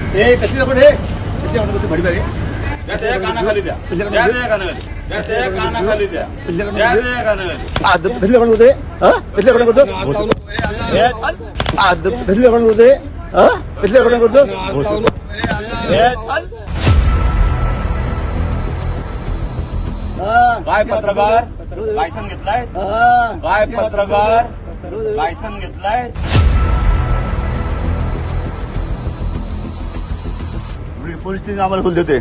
कशी नको रे कशी म्हणतो भडी बरे त्या कानाखाली द्या कानाखाली द्या कानाखाली द्या कानाखाली कसले कोण होते कसले कोण करतो कसले कोण होते कसले कोण करतो काय पत्रकार लायसन घेतलाय काय पत्रकार लायसन घेतलाय पोलीस स्टेशन आम्हाला फुल देते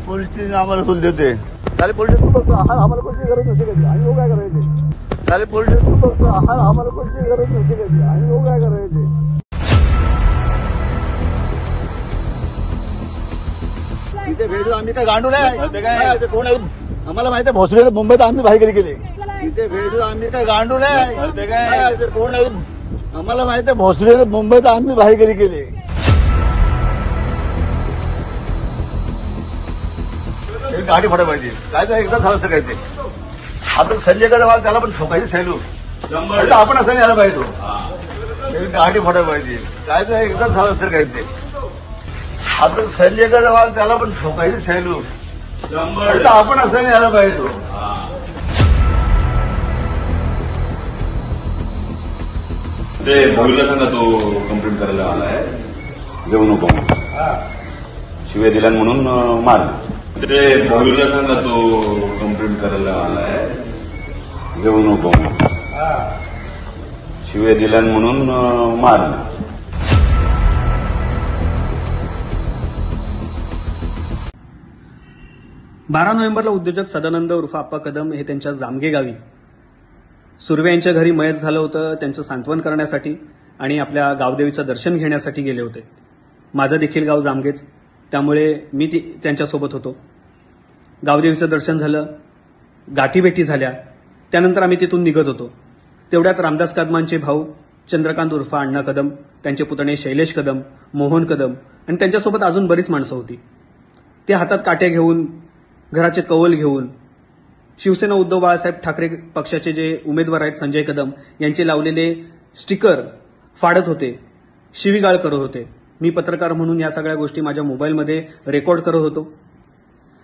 पोलीस स्टेशन आम्हाला फुल देते चालेल पोलीस आम्हाला कोणती गरज नसते कधी आणि काय करायचे चालेल पोलीस आम्हाला कोणती गरज नसते कधी आणि काय करायचे तिथे भेटू आम्ही काय गांडू नाही कोण आम्हाला माहिती आहे भोसले मुंबईत आम्ही भाईगिरी केली तिथे भेटू आम्ही काय गांडू नाही कोण आम्हाला माहिती आहे भोसले मुंबईत आम्ही भाईगिरी केली गाडी फोडा पाहिजे काय तर एकदा झालं असं काय ते आपण संजय गडवाल त्याला पण ठोकायची सैलू आपण असं यायला पाहिजे गाडी फोडा पाहिजे काय तर एकदा झालं असं काय ते आपण संजय गडवाल त्याला पण ठोकायची सैलू आपण असं यायला पाहिजे ते भाऊला सांगा तो कंप्लेंट करायला आलाय जेवू नको शिव्या दिल्या म्हणून मार ते भाऊला सांगा तो कंप्लेंट करायला आलाय जेवू नको शिव्या दिल्या म्हणून मार 12 नोव्हेंबरला उद्योजक सदानंद उर्फ आप्पा कदम हे त्यांच्या जामगे गावी सुर्वे यांच्या घरी मयत झालं होतं त्यांचं सांत्वन करण्यासाठी आणि आपल्या गावदेवीचं दर्शन घेण्यासाठी गेले होते. माझं देखील गाव जामगेच, त्यामुळे मी त्यांच्यासोबत होतो. गावदेवीचं दर्शन झालं, गाठीभेटी झाल्या, त्यानंतर आम्ही तिथून निघत होतो. तेवढ्यात रामदास कदमांचे भाऊ चंद्रकांत उर्फ अण्णा कदम, त्यांचे पुतणे शैलेश कदम, मोहन कदम आणि त्यांच्यासोबत अजून बरीच माणसं होती. ते हातात काट्या घेऊन, घराचे कौल घेऊन शिवसेना उद्धव बाळासाहेब ठाकरे पक्षाचे जे उमेदवार आहेत संजय कदम यांचे लावलेले स्टिकर फाडत होते, शिवीगाळ करत होते. मी पत्रकार म्हणून या सगळ्या गोष्टी माझ्या मोबाईलमध्ये रेकॉर्ड करत होतो.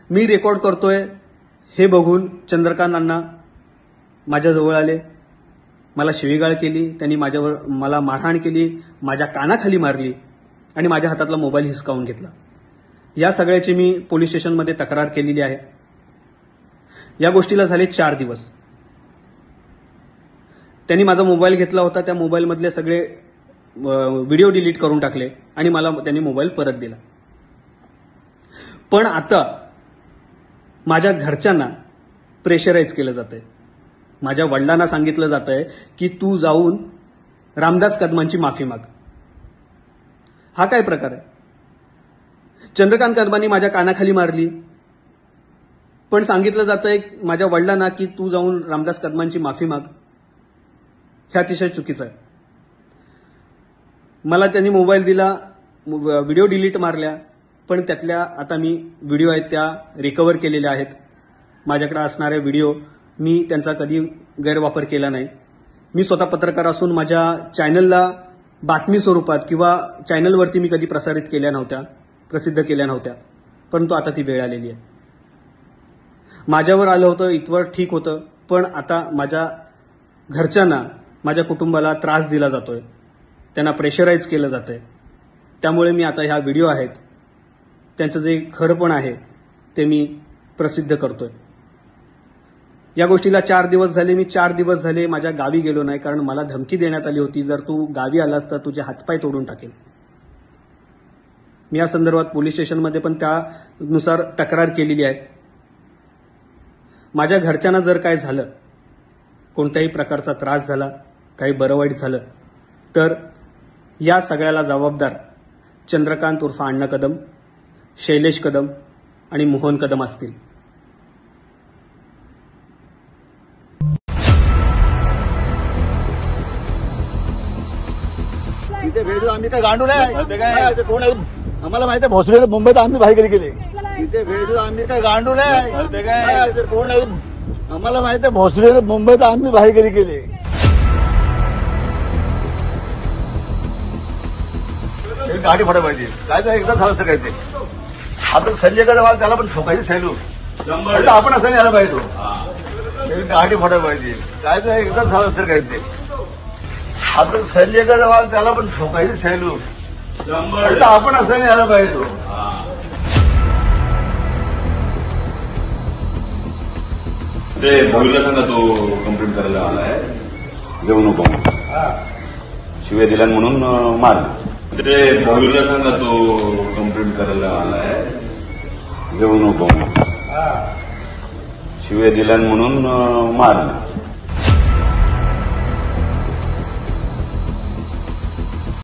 मी रेकॉर्ड करतोय हे बघून चंद्रकांत अण्णा माझ्याजवळ आले, मला शिवीगाळ केली, त्यांनी मला मारहाण केली, माझ्या कानाखाली मारली आणि माझ्या हातातला मोबाईल हिसकावून घेतला. या सगळ्याची मी पोलीस स्टेशनमध्ये तक्रार केलेली आहे. या गोष्टीला झाले 4 दिवस. त्यांनी माझा मोबाईल घेतला होता, त्या मोबाईलमधले सगळे व्हिडिओ डिलीट करून टाकले आणि मला त्यांनी मोबाईल परत दिला. पण आता माझ्या घरच्यांना प्रेशराईज केलं जातंय. माझ्या वडिलांना सांगितलं जातंय की तू जाऊन रामदास कदमांची माफी माग. हा काय प्रकार आहे? चंद्रकांत कदमांनी माझ्या कानाखाली मारली, पण सांगितलं जातंय माझ्या वडिलांना की तू जाऊन रामदास कदमांची माफी माग. हे अतिशय चुकीचं आहे. मला त्यांनी मोबाईल दिला, व्हिडिओ डिलीट मारल्या, पण त्यातल्या आता मी व्हिडिओ आहेत त्या रिकव्हर केलेल्या आहेत. माझ्याकडे असणारे व्हिडिओ मी त्यांचा कधी गैरवापर केला नाही. मी स्वतः पत्रकार असून माझ्या चॅनलला बातमी स्वरूपात किंवा चॅनलवरती मी कधी प्रसारित केल्या नव्हत्या, प्रसिद्ध केल्या नव्हत्या, परंतु आता ती वेळ आलेली आहे. माझ्यावर आलं होतं इतवं ठीक होतं, पण आता माझ्या घरच्यांना, माझ्या कुटुंबाला त्रास दिला जातोय, त्यांना प्रेशराईज केलं जातंय. त्यामुळे मी आता ह्या व्हिडिओ आहेत त्यांचं जे खरंपण आहे ते मी प्रसिद्ध करतोय. या गोष्टीला 4 दिवस झाले. मी 4 दिवस झाले माझ्या गावी गेलो नाही, कारण मला धमकी देण्यात आली होती, जर तू गावी आलास तर तुझे हातपाय तोडून टाकेल. मी या संदर्भात पोलीस स्टेशनमध्ये पण त्यानुसार तक्रार केलेली आहे. माझ्या घरच्यांना जर काय झालं, कोणत्याही प्रकारचा त्रास झाला, काही बरं वाईट झालं, तर या सगळ्याला जबाबदार चंद्रकांत उर्फ अण्णा कदम, शैलेश कदम आणि मोहन कदम असतील. तिथे भेटू आम्ही काय गांडू नाही कोण आम्हाला माहिती आहे भोसले मुंबईत आम्ही भाईगिरी केली. तिथे भेटू आम्ही काय गांडू नाही कोण आम्हाला माहिती आहे भोसले मुंबईत आम्ही भाईगिरी केली. गाडी फोडायला पाहिजे. काय ते एकदा झालं असं काय ते. आता संजय गडवाल त्याला पण ठोकायची सैलू. आता आपण असं यायला पाहिजे तो. गाडी फोडायला पाहिजे. काय ते एकदा झालं असं काय ते. आता संजय गडवाल त्याला पण ठोकायची सैलू. आता आपण असं यायला पाहिजे तो. ते भोईरला सांगा तो कंप्लेंट करायला आलाय. जेवू नको शिव्या दिल्या म्हणून मारला. ते भोईरला सांगा तो कंप्लेंट करायला आलाय. जेवू नको शिव्या दिल्या म्हणून मारला.